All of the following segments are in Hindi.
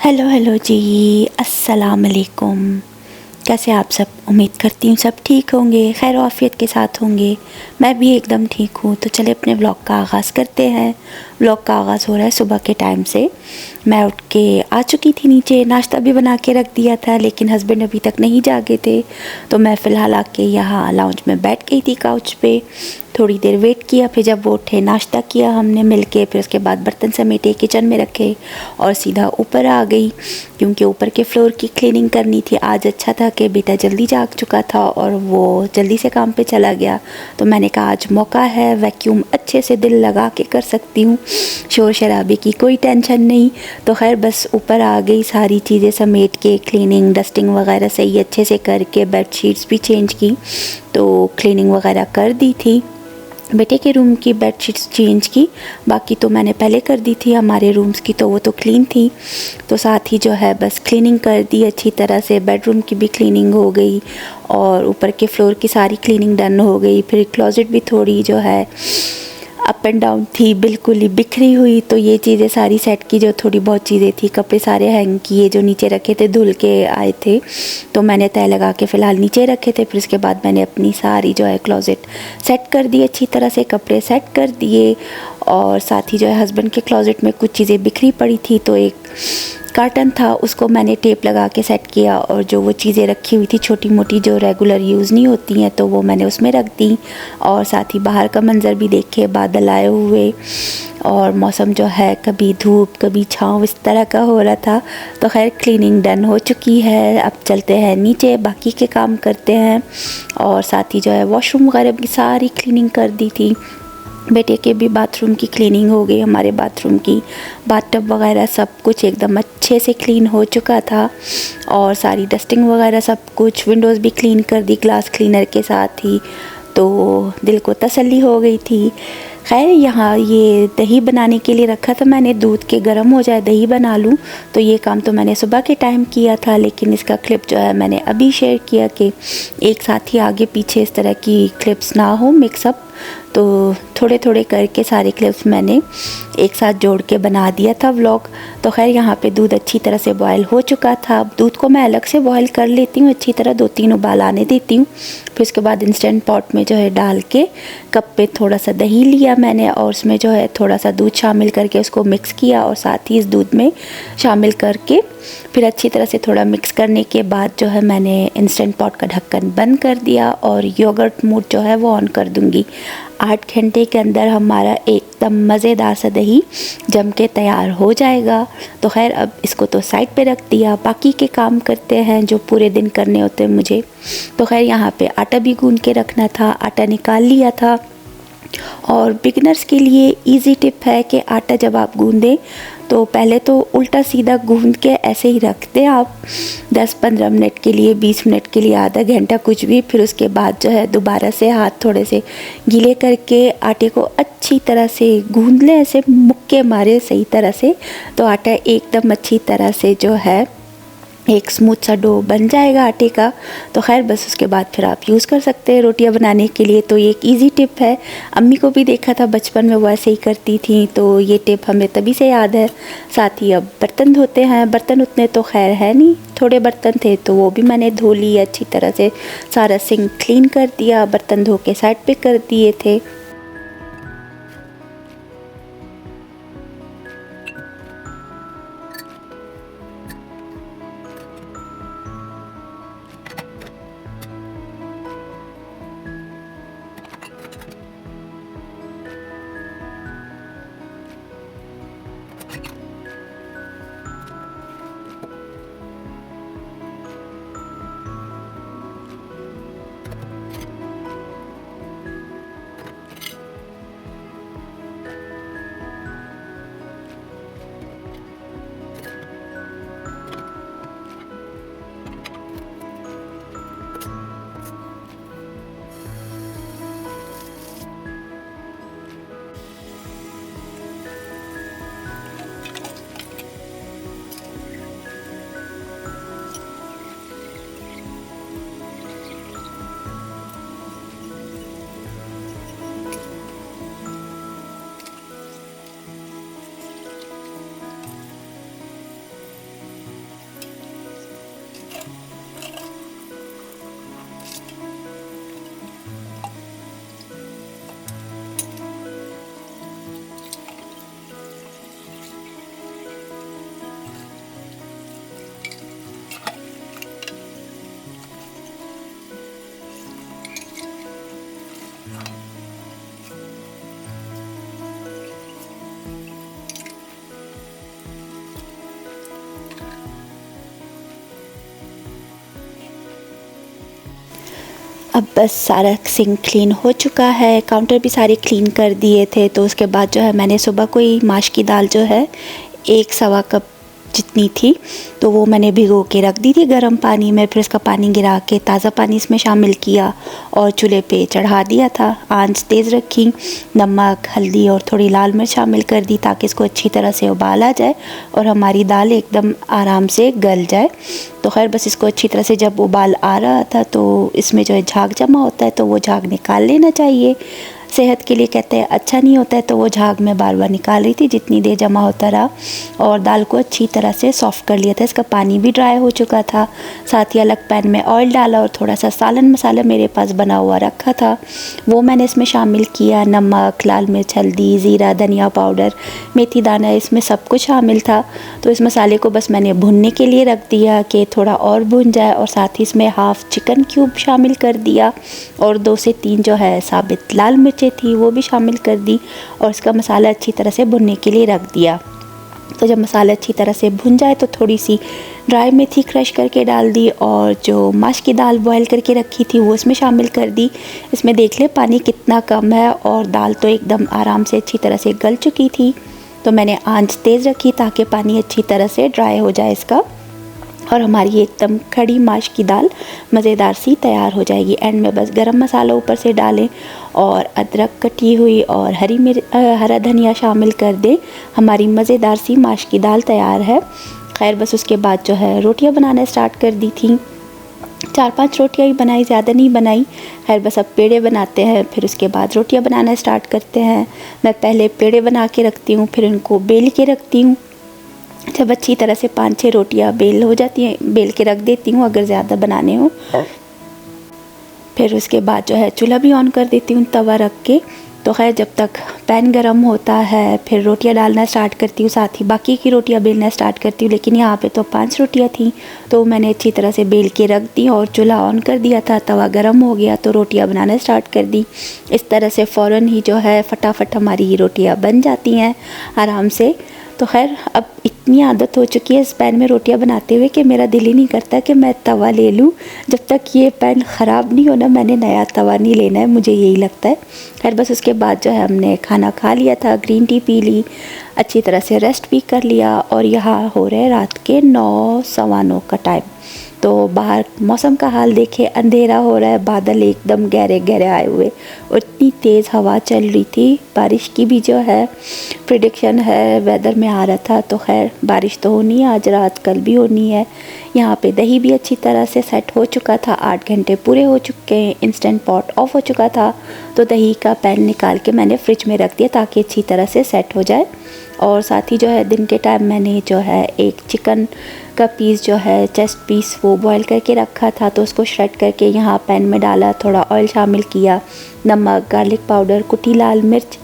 हेलो हेलो जी। अस्सलाम वालेकुम। कैसे आप सब? उम्मीद करती हूँ सब ठीक होंगे, खैर आफियत के साथ होंगे। मैं भी एकदम ठीक हूँ। तो चले अपने व्लॉग का आगाज़ करते हैं। व्लॉग का आगाज़ हो रहा है सुबह के टाइम से। मैं उठ के आ चुकी थी नीचे, नाश्ता भी बना के रख दिया था, लेकिन हस्बैंड अभी तक नहीं जागे थे। तो मैं फ़िलहाल आके यहाँ लाउंज में बैठ गई थी काउच पे। थोड़ी देर वेट किया, फिर जब वो उठे नाश्ता किया हमने मिलके, फिर उसके बाद बर्तन समेटे किचन में रखे और सीधा ऊपर आ गई, क्योंकि ऊपर के फ्लोर की क्लीनिंग करनी थी। आज अच्छा था कि बेटा जल्दी जाग चुका था और वो जल्दी से काम पे चला गया। तो मैंने कहा आज मौका है, वैक्यूम अच्छे से दिल लगा के कर सकती हूँ, शोर शराबे की कोई टेंशन नहीं। तो खैर बस ऊपर आ गई, सारी चीज़ें समेट के, क्लीनिंग डस्टिंग वगैरह सही अच्छे से करके, बेड शीट्स भी चेंज की, तो क्लीनिंग वगैरह कर दी थी। बेटे के रूम की बेड शीट्स चेंज की, बाकी तो मैंने पहले कर दी थी हमारे रूम्स की, तो वो तो क्लीन थी। तो साथ ही जो है बस क्लीनिंग कर दी अच्छी तरह से, बेडरूम की भी क्लीनिंग हो गई और ऊपर के फ्लोर की सारी क्लीनिंग डन हो गई। फिर क्लोजेट भी थोड़ी जो है अप एंड डाउन थी, बिल्कुल ही बिखरी हुई, तो ये चीज़ें सारी सेट की। जो थोड़ी बहुत चीज़ें थी, कपड़े सारे हैंग किए, जो नीचे रखे थे धुल के आए थे, तो मैंने तय लगा के फ़िलहाल नीचे रखे थे। फिर उसके बाद मैंने अपनी सारी जो है क्लोज़ेट सेट कर दी अच्छी तरह से, कपड़े सेट कर दिए। और साथ ही जो है हस्बैंड के क्लोज़ेट में कुछ चीज़ें बिखरी पड़ी थी, तो एक कार्टन था उसको मैंने टेप लगा के सेट किया, और जो वो चीज़ें रखी हुई थी छोटी मोटी जो रेगुलर यूज़ नहीं होती हैं, तो वो मैंने उसमें रख दी। और साथ ही बाहर का मंज़र भी देखे, बादल आए हुए और मौसम जो है कभी धूप कभी छाँव इस तरह का हो रहा था। तो खैर क्लीनिंग डन हो चुकी है, अब चलते हैं नीचे, बाकी के काम करते हैं। और साथ ही जो है वॉशरूम वगैरह की सारी क्लीनिंग कर दी थी। बेटे के भी बाथरूम की क्लीनिंग हो गई, हमारे बाथरूम की बाथटब वगैरह सब कुछ एकदम अच्छे से क्लीन हो चुका था। और सारी डस्टिंग वगैरह सब कुछ, विंडोज़ भी क्लीन कर दी ग्लास क्लीनर के साथ ही, तो दिल को तसल्ली हो गई थी। खैर यहाँ ये दही बनाने के लिए रखा था मैंने, दूध के गर्म हो जाए दही बना लूँ, तो ये काम तो मैंने सुबह के टाइम किया था, लेकिन इसका क्लिप जो है मैंने अभी शेयर किया कि एक साथ ही आगे पीछे इस तरह की क्लिप्स ना हो मिक्सअप। तो थोड़े थोड़े करके सारे क्लिप्स मैंने एक साथ जोड़ के बना दिया था व्लॉग। तो खैर यहाँ पे दूध अच्छी तरह से बॉयल हो चुका था। दूध को मैं अलग से बॉयल कर लेती हूँ अच्छी तरह, 2-3 उबाल आने देती हूँ। फिर उसके बाद इंस्टेंट पॉट में जो है डाल के कप पे थोड़ा सा दही लिया मैंने, और उसमें जो है थोड़ा सा दूध शामिल करके उसको मिक्स किया, और साथ ही इस दूध में शामिल करके फिर अच्छी तरह से थोड़ा मिक्स करने के बाद जो है मैंने इंस्टेंट पॉट का ढक्कन बंद कर दिया, और योगर्ट मोड जो है वो ऑन कर दूँगी। 8 घंटे के अंदर हमारा एकदम मज़ेदार सा दही जम के तैयार हो जाएगा। तो खैर अब इसको तो साइड पे रख दिया, बाकी के काम करते हैं जो पूरे दिन करने होते हैं मुझे। तो खैर यहाँ पे आटा भी गूंद के रखना था, आटा निकाल लिया था। और बिगिनर्स के लिए इजी टिप है कि आटा जब आप गूंदें तो पहले तो उल्टा सीधा गूंद के ऐसे ही रख दें आप 10-15 मिनट के लिए, 20 मिनट के लिए, आधा घंटा, कुछ भी। फिर उसके बाद जो है दोबारा से हाथ थोड़े से गीले करके आटे को अच्छी तरह से गूंद लें, ऐसे मुक्के मारे सही तरह से, तो आटा एकदम अच्छी तरह से जो है एक स्मूथ सा डो बन जाएगा आटे का। तो खैर बस उसके बाद फिर आप यूज़ कर सकते हैं रोटियां बनाने के लिए। तो ये एक इजी टिप है, अम्मी को भी देखा था बचपन में वो ऐसे ही करती थी, तो ये टिप हमें तभी से याद है। साथ ही अब बर्तन धोते हैं, बर्तन उतने तो खैर है नहीं, थोड़े बर्तन थे तो वो भी मैंने धो लिए अच्छी तरह से, सारा सिंक क्लीन कर दिया, बर्तन धो के साइड पे कर दिए थे। अब बस सारा सिंक क्लीन हो चुका है, काउंटर भी सारे क्लीन कर दिए थे। तो उसके बाद जो है मैंने सुबह को ही माश की दाल जो है 1-1.25 कप जितनी थी, तो वो मैंने भिगो के रख दी थी गर्म पानी में। फिर उसका पानी गिरा के ताज़ा पानी इसमें शामिल किया और चूल्हे पे चढ़ा दिया था। आंच तेज़ रखी, नमक, हल्दी और थोड़ी लाल मिर्च शामिल कर दी ताकि इसको अच्छी तरह से उबाल आ जाए और हमारी दाल एकदम आराम से गल जाए। तो खैर बस इसको अच्छी तरह से जब उबाल आ रहा था तो इसमें जो है झाग जमा होता है, तो वो झाग निकाल लेना चाहिए। सेहत के लिए कहते हैं अच्छा नहीं होता है, तो वो झाग मैं बार बार निकाल रही थी जितनी देर जमा होता रहा। और दाल को अच्छी तरह से सॉफ़्ट कर लिया था, इसका पानी भी ड्राई हो चुका था। साथ ही अलग पैन में ऑयल डाला और थोड़ा सा सालन मसाला मेरे पास बना हुआ रखा था, वो मैंने इसमें शामिल किया। नमक, लाल मिर्च, हल्दी, ज़ीरा, धनिया पाउडर, मेथी दाना, इसमें सब कुछ शामिल था। तो इस मसाले को बस मैंने भुनने के लिए रख दिया कि थोड़ा और भुन जाए। और साथ ही इसमें हाफ़ चिकन क्यूब शामिल कर दिया और 2 से 3 जो है साबित लाल मिर्चें थी वो भी शामिल कर दी और इसका मसाला अच्छी तरह से भुनने के लिए रख दिया। तो जब मसाला अच्छी तरह से भुन जाए तो थोड़ी सी ड्राई मेथी क्रश करके डाल दी और जो माश की दाल बॉयल करके रखी थी वो इसमें शामिल कर दी। इसमें देख ले पानी कितना कम है और दाल तो एकदम आराम से अच्छी तरह से गल चुकी थी। तो मैंने आंच तेज़ रखी ताकि पानी अच्छी तरह से ड्राई हो जाए इसका, और हमारी एकदम खड़ी माश की दाल मज़ेदार सी तैयार हो जाएगी। एंड में बस गरम मसाला ऊपर से डालें और अदरक कटी हुई और हरा धनिया शामिल कर दें। हमारी मज़ेदार सी माश की दाल तैयार है। खैर बस उसके बाद जो है रोटियां बनाना स्टार्ट कर दी थी। 4-5 रोटियां ही बनाई, ज़्यादा नहीं बनाई। खैर बस अब पेड़े बनाते हैं, फिर उसके बाद रोटियां बनाना स्टार्ट करते हैं। मैं पहले पेड़े बना के रखती हूँ, फिर उनको बेल के रखती हूँ। जब अच्छी तरह से 5-6 रोटियां बेल हो जाती हैं, बेल के रख देती हूँ अगर ज़्यादा बनाने हो। फिर उसके बाद जो है चूल्हा भी ऑन कर देती हूँ तवा रख के। तो खैर जब तक पैन गरम होता है फिर रोटियां डालना स्टार्ट करती हूँ, साथ ही बाकी की रोटियां बेलना स्टार्ट करती हूँ। लेकिन यहाँ पे तो 5 रोटियां थी तो मैंने अच्छी तरह से बेल के रख दी और चूल्हा ऑन कर दिया था। तवा गरम हो गया तो रोटियां बनाना स्टार्ट कर दी। इस तरह से फ़ौरन ही जो है फटाफट हमारी रोटियां बन जाती हैं आराम से। तो खैर अब इतनी आदत हो चुकी है इस पैन में रोटियां बनाते हुए कि मेरा दिल ही नहीं करता कि मैं तवा ले लूँ। जब तक ये पैन ख़राब नहीं होना मैंने नया तवा नहीं लेना है, मुझे यही लगता है। खैर बस उसके बाद जो है हमने खाना खा लिया था, ग्रीन टी पी ली, अच्छी तरह से रेस्ट भी कर लिया। और यहाँ हो रहे रात के 9-9:15 का टाइम। तो बाहर मौसम का हाल देखे, अंधेरा हो रहा है, बादल एकदम गहरे गहरे आए हुए और इतनी तेज़ हवा चल रही थी। बारिश की भी जो है प्रिडिक्शन है वेदर में आ रहा था। तो खैर बारिश तो होनी है आज रात, कल भी होनी है। यहाँ पे दही भी अच्छी तरह से सेट हो चुका था, 8 घंटे पूरे हो चुके हैं। इंस्टेंट पॉट ऑफ हो चुका था तो दही का पैन निकाल के मैंने फ्रिज में रख दिया ताकि अच्छी तरह से सेट हो जाए। और साथ ही जो है दिन के टाइम मैंने जो है एक चिकन का पीस जो है चेस्ट पीस वो बॉईल करके रखा था, तो उसको श्रेड करके यहाँ पैन में डाला, थोड़ा ऑयल शामिल किया, नमक, गार्लिक पाउडर, कुटी लाल मिर्च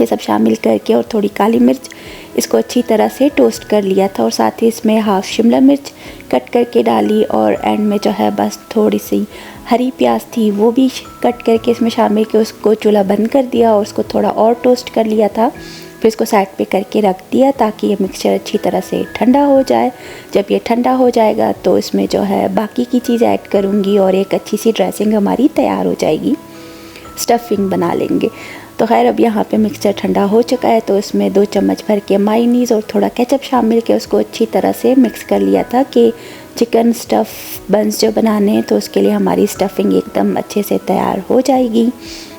ये सब शामिल करके और थोड़ी काली मिर्च, इसको अच्छी तरह से टोस्ट कर लिया था। और साथ ही इसमें हाफ़ शिमला मिर्च कट करके डाली और एंड में जो है बस थोड़ी सी हरी प्याज थी वो भी कट करके इसमें शामिल किया। उसको चूल्हा बंद कर दिया और उसको थोड़ा और टोस्ट कर लिया था। फिर इसको साइड पे करके रख दिया ताकि ये मिक्सचर अच्छी तरह से ठंडा हो जाए। जब ये ठंडा हो जाएगा तो इसमें जो है बाकी की चीज़ ऐड करूँगी और एक अच्छी सी ड्रेसिंग हमारी तैयार हो जाएगी, स्टफिंग बना लेंगे। तो खैर अब यहाँ पे मिक्सचर ठंडा हो चुका है तो इसमें 2 चम्मच भर के मायोनीज़ और थोड़ा केचप शामिल के उसको अच्छी तरह से मिक्स कर लिया था कि चिकन स्टफ़ बंस जो बनाने हैं तो उसके लिए हमारी स्टफिंग एकदम अच्छे से तैयार हो जाएगी।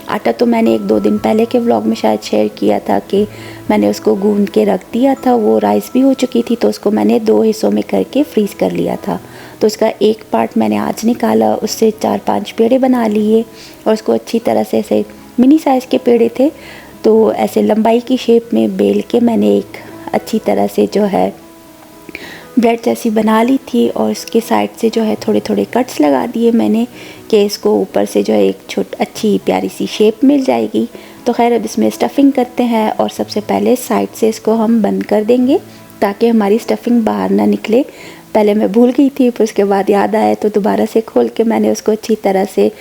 आटा तो मैंने 1-2 दिन पहले के व्लॉग में शायद शेयर किया था कि मैंने उसको गूंद के रख दिया था, वो राइस भी हो चुकी थी तो उसको मैंने 2 हिस्सों में करके फ्रीज़ कर लिया था। तो उसका एक पार्ट मैंने आज निकाला, उससे 4-5 पेड़े बना लिए और उसको अच्छी तरह से ऐसे मिनी साइज़ के पेड़े थे तो ऐसे लंबाई की शेप में बेल के मैंने एक अच्छी तरह से जो है ब्रेड जैसी बना ली थी और इसके साइड से जो है थोड़े थोड़े कट्स लगा दिए मैंने कि इसको ऊपर से जो है एक अच्छी प्यारी सी शेप मिल जाएगी। तो खैर अब इसमें स्टफिंग करते हैं और सबसे पहले साइड से इसको हम बंद कर देंगे ताकि हमारी स्टफिंग बाहर ना निकले। पहले मैं भूल गई थी, फिर उसके बाद याद आया तो दोबारा से खोल के मैंने उसको अच्छी तरह से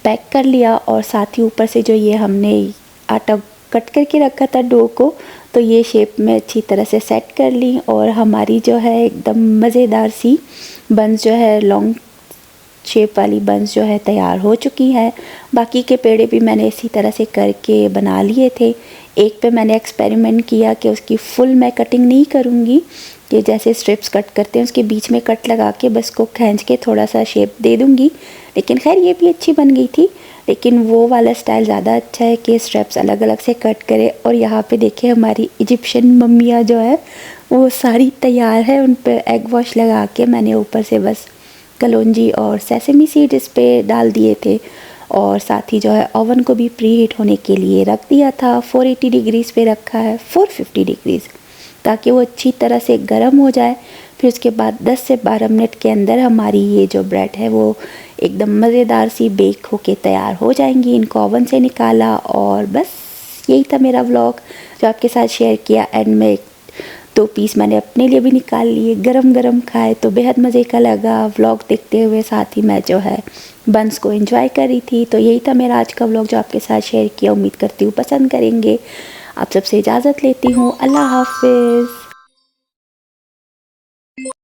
पैक कर लिया। और साथ ही ऊपर से जो ये हमने आटा कट करके रखा था डो को, तो ये शेप में अच्छी तरह से सेट कर ली और हमारी जो है एकदम मज़ेदार सी बंस जो है लॉन्ग शेप वाली बंस जो है तैयार हो चुकी है। बाकी के पेड़े भी मैंने इसी तरह से करके बना लिए थे। एक पे मैंने एक्सपेरिमेंट किया कि उसकी फुल मैं कटिंग नहीं करूँगी, कि जैसे स्ट्रिप्स कट करते हैं उसके बीच में कट लगा के बस को खींच के थोड़ा सा शेप दे दूँगी। लेकिन खैर ये भी अच्छी बन गई थी। लेकिन वो वाला स्टाइल ज़्यादा अच्छा है कि स्ट्रिप्स अलग अलग से कट करे। और यहाँ पे देखिए हमारी इजिप्शियन मम्मियाँ जो है वो सारी तैयार है। उन पर एग वॉश लगा के मैंने ऊपर से बस कलौंजी और सेसमी सीड इस पर डाल दिए थे। और साथ ही जो है ओवन को भी प्री हीट होने के लिए रख दिया था। 480 डिग्रीज़ पे रखा है, 450 डिग्रीज़, ताकि वो अच्छी तरह से गर्म हो जाए। फिर उसके बाद 10 से 12 मिनट के अंदर हमारी ये जो ब्रेड है वो एकदम मज़ेदार सी बेक होके तैयार हो जाएंगी। इनको ओवन से निकाला और बस यही था मेरा व्लॉग जो आपके साथ शेयर किया। एंड में 2 पीस मैंने अपने लिए भी निकाल लिए, गरम गरम खाए तो बेहद मज़े का लगा। व्लॉग देखते हुए साथ ही मैं जो है बंस को एंजॉय कर रही थी। तो यही था मेरा आज का व्लॉग जो आपके साथ शेयर किया। उम्मीद करती हूँ पसंद करेंगे। आप सबसे इजाज़त लेती हूँ। अल्लाह हाफ़िज़।